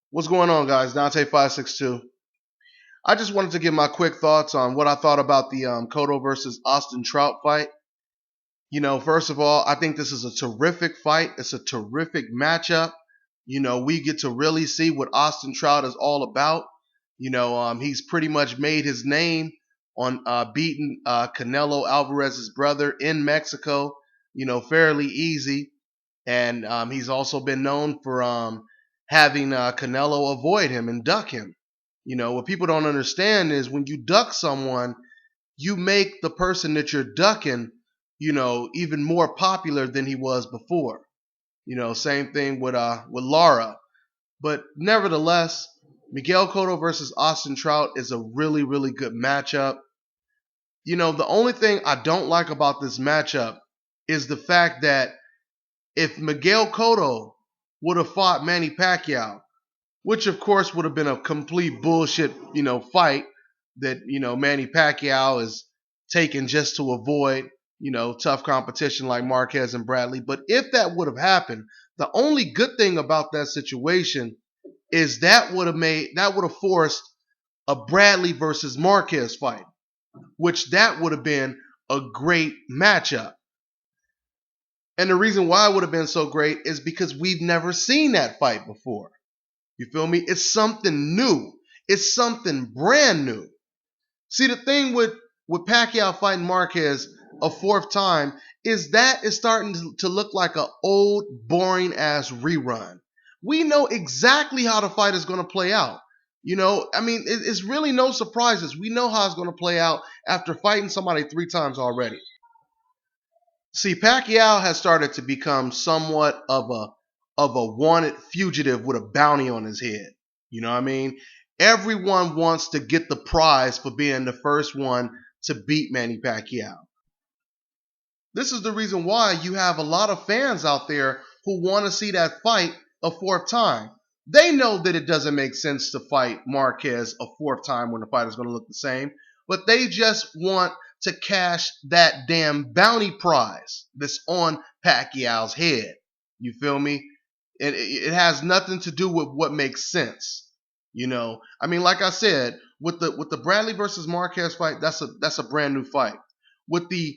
What's going on, guys? Dante562. I just wanted to give my quick thoughts on what I thought about the Cotto versus Austin Trout fight. First of all, I think this is a terrific fight. It's a terrific matchup. We get to really see what Austin Trout is all about. He's pretty much made his name on beating Canelo Alvarez's brother in Mexico, fairly easy. And he's also been known for having Canelo avoid him and duck him. What people don't understand is when you duck someone, you make the person that you're ducking, even more popular than he was before. Same thing with Lara. But nevertheless, Miguel Cotto versus Austin Trout is a really, really good matchup. The only thing I don't like about this matchup is the fact that if Miguel Cotto would have fought Manny Pacquiao, which of course would have been a complete bullshit, fight that, Manny Pacquiao is taken just to avoid, tough competition like Marquez and Bradley. But if that would have happened, the only good thing about that situation is that would have forced a Bradley versus Marquez fight, which that would have been a great matchup. And the reason why it would have been so great is because we've never seen that fight before. You feel me? It's something new. It's something brand new. See, the thing with Pacquiao fighting Marquez a fourth time is that it's starting to look like an old, boring ass rerun. We know exactly how the fight is going to play out. It's really no surprises. We know how it's going to play out after fighting somebody three times already. See, Pacquiao has started to become somewhat of a wanted fugitive with a bounty on his head. You know what I mean? Everyone wants to get the prize for being the first one to beat Manny Pacquiao. This is the reason why you have a lot of fans out there who want to see that fight a fourth time. They know that it doesn't make sense to fight Marquez a fourth time when the fight is going to look the same, but they just want to cash that damn bounty prize that's on Pacquiao's head. You feel me? It has nothing to do with what makes sense. Like I said, with the Bradley versus Marquez fight, that's a brand new fight. With the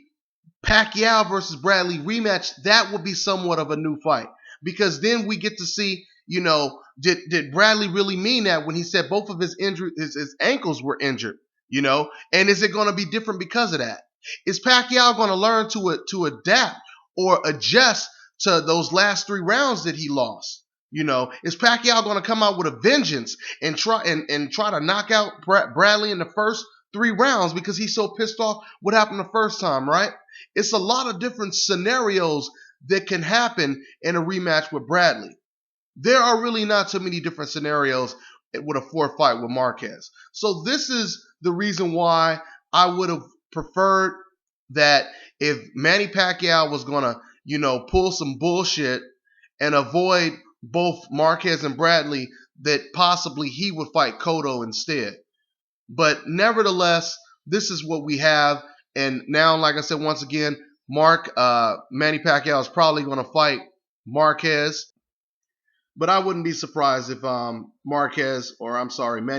Pacquiao versus Bradley rematch, that would be somewhat of a new fight because then we get to see, did Bradley really mean that when he said both of his his ankles were injured, and is it going to be different because of that? Is Pacquiao going to learn to adapt or adjust to those last three rounds that he lost? Is Pacquiao going to come out with a vengeance and try to knock out Bradley in the first three rounds because he's so pissed off what happened the first time, right? It's a lot of different scenarios that can happen in a rematch with Bradley. There are really not too many different scenarios with a fourth fight with Marquez. So this is the reason why I would have preferred that if Manny Pacquiao was going to, pull some bullshit and avoid both Marquez and Bradley, that possibly he would fight Cotto instead. But nevertheless, this is what we have. And now, like I said, once again, Manny Pacquiao is probably going to fight Marquez. But I wouldn't be surprised if Manny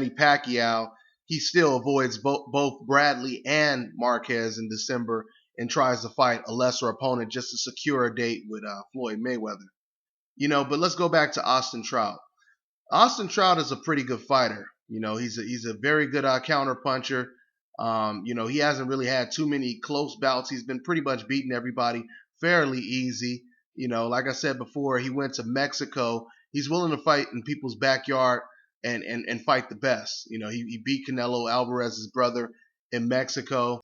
Pacquiao, he still avoids both Bradley and Marquez in December and tries to fight a lesser opponent just to secure a date with Floyd Mayweather. But let's go back to Austin Trout. Austin Trout is a pretty good fighter. He's a very good counter puncher. He hasn't really had too many close bouts. He's been pretty much beating everybody fairly easy. Like I said before, he went to Mexico. He's willing to fight in people's backyard and fight the best. He beat Canelo Alvarez's brother in Mexico.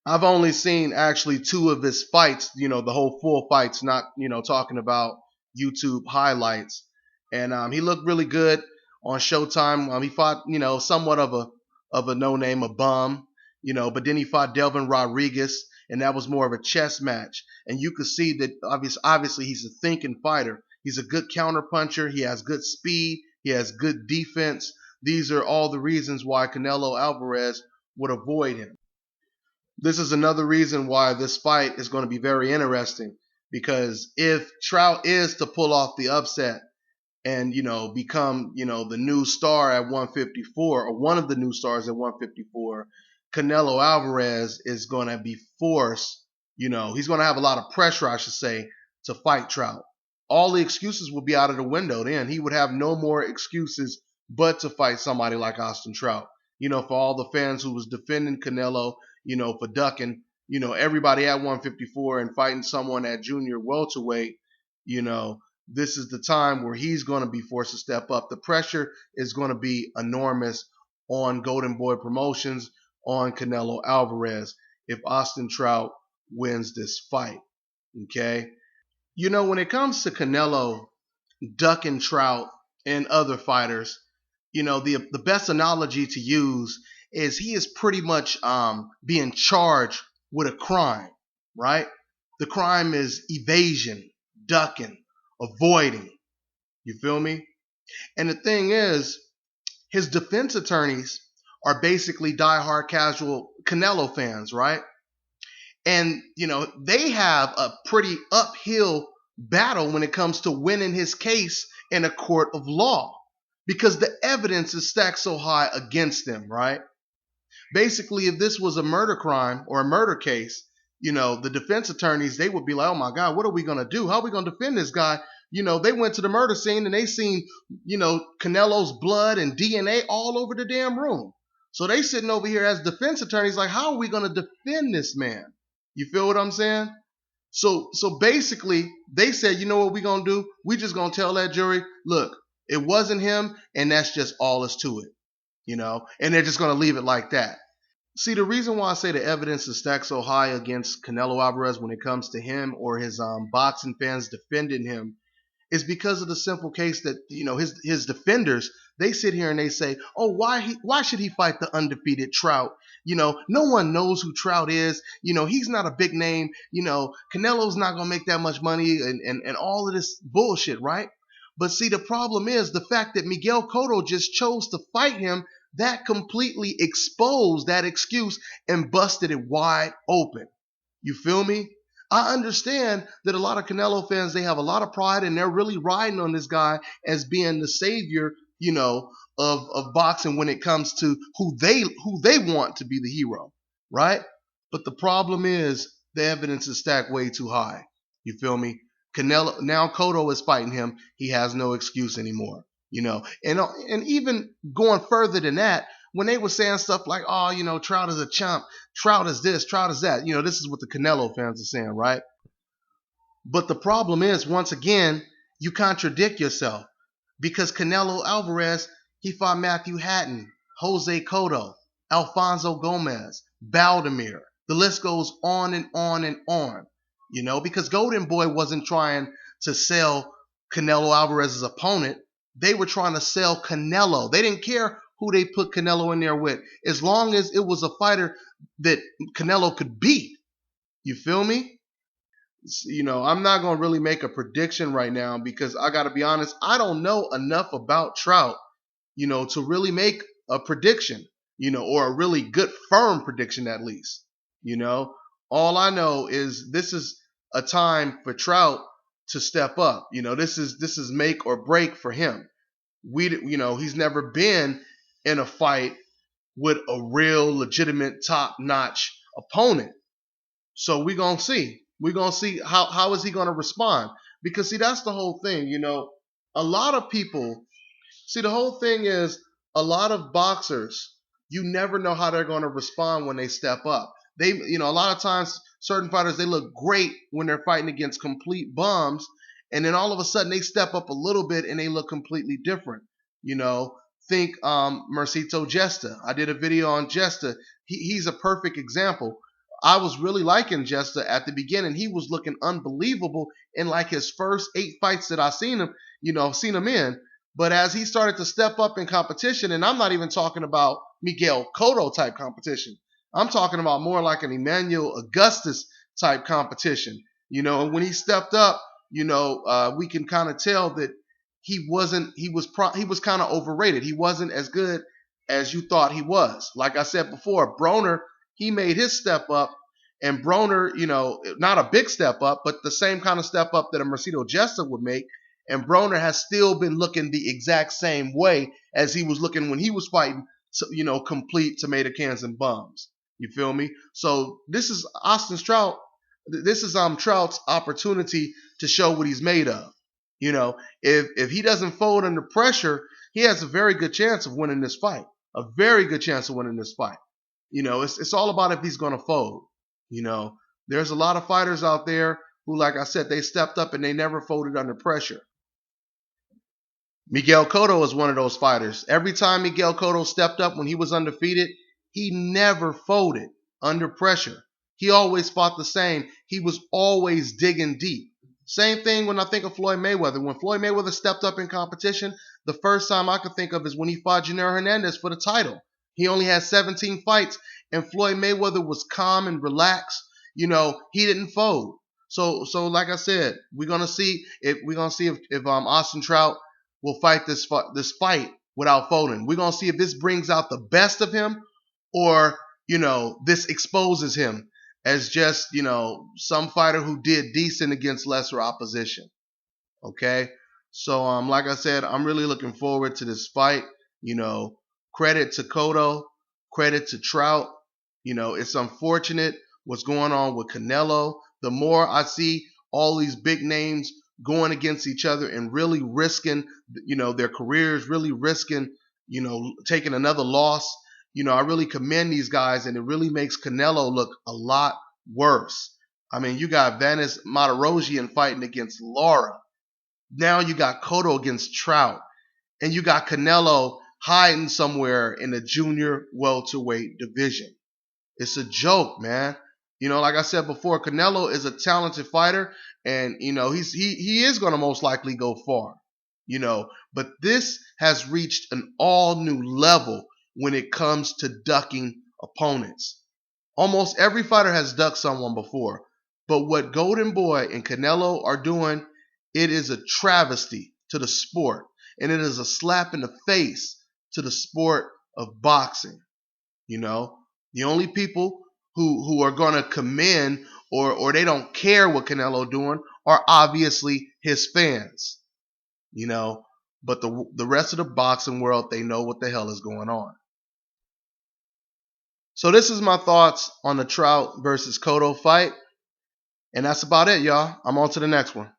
I've only seen actually two of his fights, the whole full fights, not, talking about YouTube highlights. And he looked really good on Showtime. He fought, somewhat of a no-name, a bum, but then he fought Delvin Rodriguez, and that was more of a chess match. And you could see that obviously he's a thinking fighter. He's a good counter puncher. He has good speed. He has good defense. These are all the reasons why Canelo Alvarez would avoid him. This is another reason why this fight is going to be very interesting, because if Trout is to pull off the upset and become the new star at 154, or one of the new stars at 154, Canelo Alvarez is going to be forced. He's going to have a lot of pressure, I should say, to fight Trout. All the excuses will be out of the window. Then he would have no more excuses but to fight somebody like Austin Trout. For all the fans who was defending Canelo, for ducking, everybody at 154 and fighting someone at junior welterweight, this is the time where he's going to be forced to step up. The pressure is going to be enormous on Golden Boy Promotions, on Canelo Alvarez, if Austin Trout wins this fight. Okay? When it comes to Canelo ducking Trout and other fighters, the best analogy to use is he is pretty much being charged with a crime, right? The crime is evasion, ducking, avoiding. You feel me? And the thing is, his defense attorneys are basically diehard casual Canelo fans, right? And, they have a pretty uphill battle when it comes to winning his case in a court of law because the evidence is stacked so high against them, right? Basically, if this was a murder crime or a murder case, the defense attorneys, they would be like, oh my God, what are we going to do? How are we going to defend this guy? They went to the murder scene and they seen, Canelo's blood and DNA all over the damn room. So they sitting over here as defense attorneys like, how are we going to defend this man? You feel what I'm saying? So basically, they said, you know what we're going to do? We just going to tell that jury, look, it wasn't him, and that's just all is to it. And they're just going to leave it like that. See, the reason why I say the evidence is stacked so high against Canelo Alvarez when it comes to him or his boxing fans defending him is because of the simple case that his defenders, they sit here and they say, oh, why should he fight the undefeated Trout? No one knows who Trout is. He's not a big name. Canelo's not gonna make that much money and all of this bullshit, right? But see, the problem is the fact that Miguel Cotto just chose to fight him, that completely exposed that excuse and busted it wide open. You feel me? I understand that a lot of Canelo fans, they have a lot of pride and they're really riding on this guy as being the savior, of boxing when it comes to who they want to be the hero, right? But the problem is the evidence is stacked way too high. You feel me? Canelo, now Cotto is fighting him. He has no excuse anymore, and even going further than that, when they were saying stuff like, oh, Trout is a chump, Trout is this, Trout is that, this is what the Canelo fans are saying, right? But the problem is, once again, you contradict yourself because Canelo Alvarez, he fought Matthew Hatton, Jose Cotto, Alfonso Gomez, Baldemir. The list goes on and on and on, because Golden Boy wasn't trying to sell Canelo Alvarez's opponent. They were trying to sell Canelo. They didn't care who they put Canelo in there with, as long as it was a fighter that Canelo could beat. You feel me? I'm not going to really make a prediction right now because I got to be honest, I don't know enough about Trout, to really make a prediction, or a really good firm prediction at least. All I know is this is a time for Trout to step up. This is make or break for him. He's never been in a fight with a real legitimate top-notch opponent. So we're going to see. We're going to see how is he going to respond. Because, see, that's the whole thing. A lot of people, see, the whole thing is a lot of boxers, you never know how they're going to respond when they step up. They, a lot of times certain fighters, they look great when they're fighting against complete bums. And then all of a sudden they step up a little bit and they look completely different. Think Mercito Gesta. I did a video on Gesta. He's a perfect example. I was really liking Gesta at the beginning. He was looking unbelievable in like his first 8 fights that I seen him in. But as he started to step up in competition, and I'm not even talking about Miguel Cotto type competition. I'm talking about more like an Emmanuel Augustus type competition. And when he stepped up, we can kind of tell that he was kind of overrated. He wasn't as good as you thought he was. Like I said before, Broner, he made his step up, and Broner, not a big step up, but the same kind of step up that a Mercito Gesta would make. And Broner has still been looking the exact same way as he was looking when he was fighting, complete tomato cans and bums. You feel me? So this is Austin Trout. This is Trout's opportunity to show what he's made of. If he doesn't fold under pressure, he has a very good chance of winning this fight. A very good chance of winning this fight. It's all about if he's going to fold. There's a lot of fighters out there who, like I said, they stepped up and they never folded under pressure. Miguel Cotto is one of those fighters. Every time Miguel Cotto stepped up when he was undefeated, he never folded under pressure. He always fought the same. He was always digging deep. Same thing when I think of Floyd Mayweather. When Floyd Mayweather stepped up in competition, the first time I could think of is when he fought Janelle Hernandez for the title. He only had 17 fights, and Floyd Mayweather was calm and relaxed. He didn't fold. So like I said, we're gonna see if Austin Trout will fight this fight without folding. We're gonna see if this brings out the best of him, or this exposes him as just some fighter who did decent against lesser opposition. Okay, so like I said, I'm really looking forward to this fight. Credit to Cotto, credit to Trout. It's unfortunate what's going on with Canelo. The more I see all these big names going against each other and really risking, their careers, really risking, taking another loss. I really commend these guys, and it really makes Canelo look a lot worse. I mean, you got Vanis Matarosian fighting against Lara. Now you got Cotto against Trout, and you got Canelo hiding somewhere in the junior welterweight division. It's a joke, man. Like I said before, Canelo is a talented fighter, and he is going to most likely go far. But this has reached an all new level when it comes to ducking opponents. Almost every fighter has ducked someone before, but what Golden Boy and Canelo are doing, it is a travesty to the sport, and it is a slap in the face to the sport of boxing. The only people who are going to commend or they don't care what Canelo doing are obviously his fans. But the rest of the boxing world, they know what the hell is going on. So this is my thoughts on the Trout versus Cotto fight. And that's about it, y'all. I'm on to the next one.